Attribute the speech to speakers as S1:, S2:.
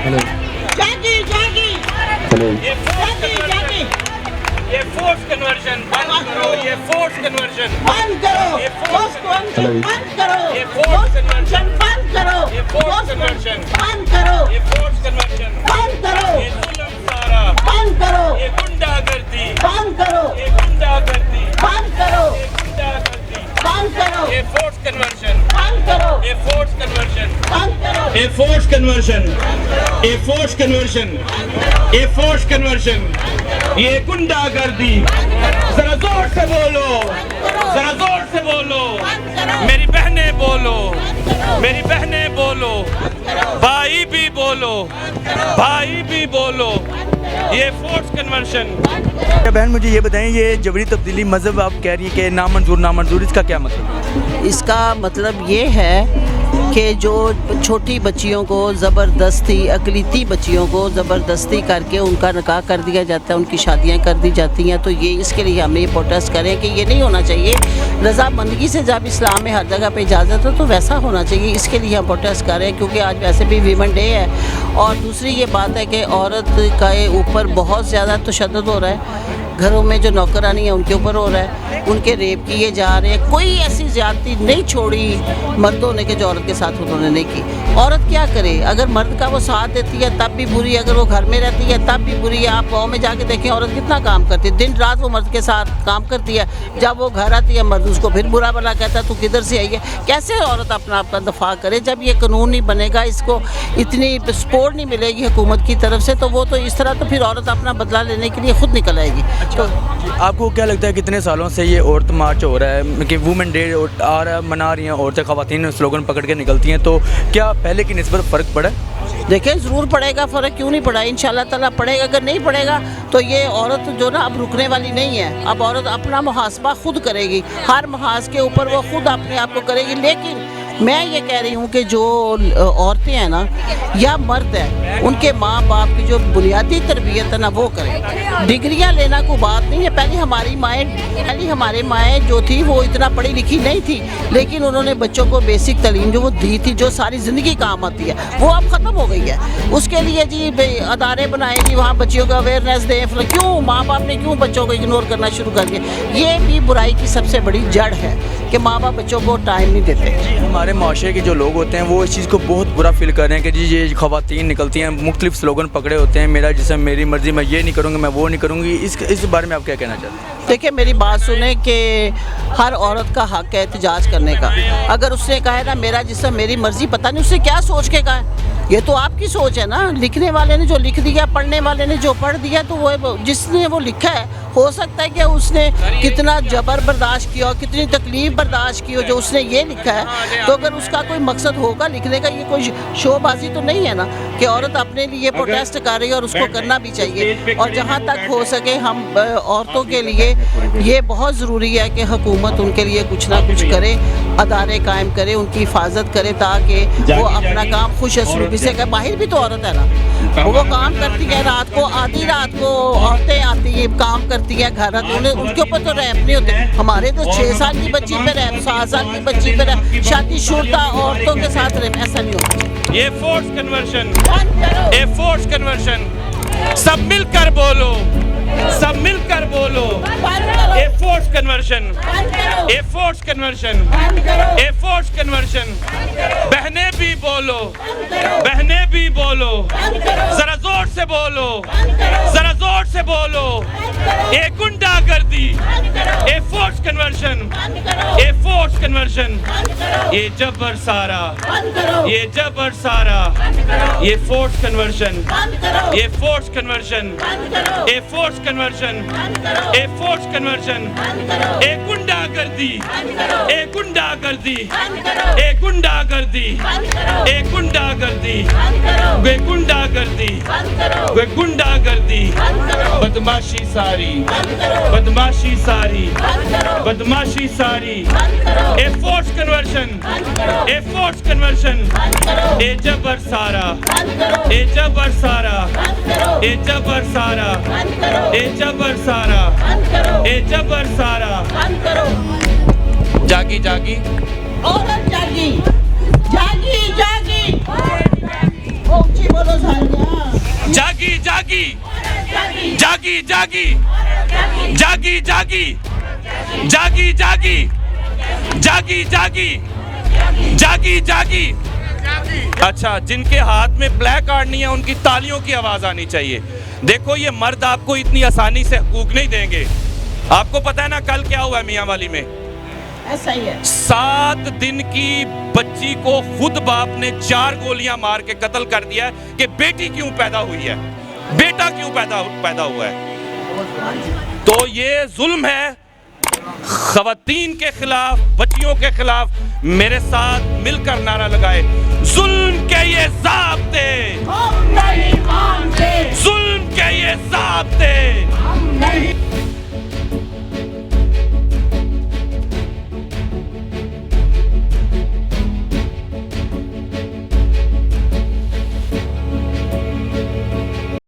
S1: Hello
S2: जागी जागी
S1: hello
S2: जागी
S3: ये फोर्स कन्वर्जन बंद करो, ये फोर्स कन्वर्जन
S2: बंद करो,
S3: ये
S2: फोर्स कन्वर्जन बंद करो,
S3: ये फोर्स कन्वर्जन
S2: बंद करो,
S3: ये फोर्स कन्वर्जन
S2: बंद करो,
S3: ये फोर्स कन्वर्जन
S2: बंद करो,
S3: ये जुल्म सारा
S2: बंद करो,
S3: ये गुंडागर्दी
S2: बंद करो,
S3: ये गुंडागर्दी
S2: बंद करो,
S3: ये गुंडागर्दी
S2: बंद करो,
S3: ये फोर्स कन्वर्जन
S2: बंद करो,
S3: ये फोर्स कन्वर्जन
S2: बंद करो,
S3: ये फोर्स कन्वर्जन ये फोर्स कन्वर्जन ये फोर्स कन्वर्जन ये गुंडागर्दी जरा जोर से बोलो, जरा जोर से बोलो, मेरी बहनें बोलो, मेरी बहनें बोलो, भाई भी बोलो, भाई भी बोलो, ये फोर्स कन्वर्जन।
S1: बहन मुझे ये बताएं, ये जबरी तब्दीली मज़हब आप कह रही है कि नामंजूर, इसका क्या मतलब?
S2: इसका मतलब ये है कि जो छोटी बच्चियों को ज़बरदस्ती, अक़लीती बच्चियों को ज़बरदस्ती करके उनका निकाह कर दिया जाता है, उनकी शादियां कर दी जाती हैं। तो ये इसके लिए हम ये प्रोटेस्ट करें कि ये नहीं होना चाहिए। रज़ामंदगी से जब इस्लाम में हर जगह पे इजाज़त है तो वैसा होना चाहिए, इसके लिए हम प्रोटेस्ट करें, क्योंकि आज वैसे भी वीमेन डे है। और दूसरी ये बात है कि औरत के ऊपर बहुत ज़्यादा तशद्दुद हो रहा है, घरों में जो नौकरानी है उनके ऊपर हो रहा है, उनके रेप किए जा रहे हैं। कोई ऐसी ज़्यादती नहीं छोड़ी मर्दों ने कि जो औरत के साथ उन्होंने नहीं की। औरत क्या करे, अगर मर्द का वो साथ देती है तब भी बुरी, अगर वो घर में रहती है तब भी बुरी है। आप गाँव में जाके देखें औरत कितना काम करती है, दिन रात वो मर्द के साथ काम करती है। जब वो घर आती है मर्द उसको फिर बुरा भला कहता है, तू किधर से आई है। कैसे औरत अपना आप का दफा करे? जब ये कानून नहीं बनेगा, इसको इतनी सपोर्ट नहीं मिलेगी हुकूमत की तरफ से, तो वो तो इस तरह तो फिर औरत अपना बदला लेने के लिए खुद निकल आएगी। तो
S1: आपको क्या लगता है कितने सालों से ये औरत मार्च हो रहा है कि वुमेन डे आ रहा है, मना रही हैं औरतें, ख़वातीन स्लोगन पकड़ के निकलती हैं, तो क्या पहले की निस्बत फ़र्क पड़ा है?
S2: देखें ज़रूर पड़ेगा फ़र्क, क्यों नहीं पड़ा, इंशाल्लाह ताला पड़ेगा। अगर नहीं पड़ेगा तो ये औरत जो ना अब रुकने वाली नहीं है। अब औरत अपना मुहासबा खुद करेगी, हर मुहाज के ऊपर वो खुद अपने आप को करेगी। लेकिन मैं ये कह रही हूँ कि जो औरतें हैं ना या मर्द हैं, उनके माँ बाप की जो बुनियादी तरबियत है ना वो करें। डिग्रियाँ लेना कोई बात नहीं है। पहले हमारे माएँ जो थी वो इतना पढ़ी लिखी नहीं थी, लेकिन उन्होंने बच्चों को बेसिक तालीम जो वो दी थी, जो सारी ज़िंदगी काम आती है, वो अब ख़त्म हो गई है। उसके लिए जी अदारे बनाए जी, वहाँ बच्चियों को अवेयरनेस दें। क्यों माँ बाप ने क्यों बच्चों को इग्नोर करना शुरू कर दिया? ये भी बुराई की सबसे बड़ी जड़ है कि माँ बाप बच्चों को टाइम नहीं देते।
S1: हमारे माशरे के जो लोग होते हैं वो इस चीज़ को बहुत बुरा फील कर रहे हैं कि जी ये ख़वातीन निकलती हैं, मुख्तलिफ स्लोगन पकड़े होते हैं, मेरा जिसम मेरी मर्ज़ी, मैं ये नहीं करूँगी, मैं वो नहीं करूँगी। इस बारे में आप क्या कहना चाहते हैं?
S2: देखिए मेरी बात सुने कि हर औरत का हक़ है एहतजाज करने का। अगर उसने कहा है ना मेरा जिसम मेरी मर्ज़ी, पता नहीं उसने क्या सोच के कहा है, ये तो आपकी सोच है ना। लिखने वाले ने जो लिख दिया, पढ़ने वाले ने जो पढ़ दिया, तो वो जिसने वो लिखा है, हो सकता है कि उसने कितना जबर बर्दाश्त किया हो, कितनी तकलीफ़ बर्दाश्त की हो जो उसने ये लिखा है। तो अगर उसका कोई मकसद होगा लिखने का, ये कोई शोबाजी तो नहीं है ना कि औरत अपने लिए प्रोटेस्ट कर रही है, और उसको करना भी चाहिए। और जहाँ तक हो सके हम औरतों के लिए ये बहुत ज़रूरी है कि हुकूमत उनके लिए कुछ ना कुछ करे, अदारे कायम करे, उनकी हिफाजत करे, ताकि वो अपना काम खुश असलूबी से करे। बाहर भी तो औरत है ना, वो काम करती है रात को, आधी रात को औरतें आती है, काम करती है घर आती है, उनके ऊपर तो रैप नहीं होते। हमारे तो 6 साल की बच्ची पे रैप, 7 साल की बच्ची पे रैप, शादीशुदा औरतों के साथ रैप, ऐसा नहीं होता।
S3: ये फोर्स कन्वर्जन, ये फोर्स कन्वर्जन, सब मिलकर बोलो, सब मिलकर बोलो। ये फोर्स कन्वर्जन, ये फोर्स कन्वर्जन, ये फोर्स कन्वर्जन। बहनें भी बोलो, बहनें भी बोलो, जरा जोर से बोलो, जरा जोर से बोलो। ये गुंडागर्दी, ये फोर्स कन्वर्जन, ये फोर्स कन्वर्जन, ये जबर सारा, ये जबर सारा, ये फोर्स कन्वर्जन, ये फोर्स कन्वर्जन, ये फोर्स कन्वर्जन, ये फोर्स कन्वर्जन, ये गुंडागर्दी, ये गुंडागर्दी, ये गुंडागर्दी, ये गुंडागर्दी, वे गुंडागर्दी, वे गुंडागर्दी, बदमाशी सारी, बदमाशी सारी, बदमाशी सारी। ए फोर्स कन्वर्जन, ए फोर्स कन्वर्जन, ए जबर सारा, ए जबर सारा, ए जबर सारा, ए जबर सारा, ए जबर सारा। जागी जागी
S2: औरत जागी, जागी जागी, ऊंची बोलो सारी।
S3: जागी जागी जागी जागी जागी जागी जागी जागी जागी जागी जागी। अच्छा, जिनके हाथ में प्ले कार्ड नहीं है उनकी तालियों की आवाज आनी चाहिए। देखो ये मर्द आपको इतनी आसानी से हकूक नहीं देंगे। आपको पता है ना कल क्या हुआ है मियां वाली में?
S2: ऐसा ही है।
S3: 7 दिन की बच्ची को खुद बाप ने 4 गोलियां मार के कत्ल कर दिया है कि बेटी क्यों पैदा हुई है, बेटा क्यों पैदा हुआ है। तो ये जुल्म है। ख़वातीन के खिलाफ, बच्चियों के खिलाफ मेरे साथ मिलकर नारा लगाए, जुल्म के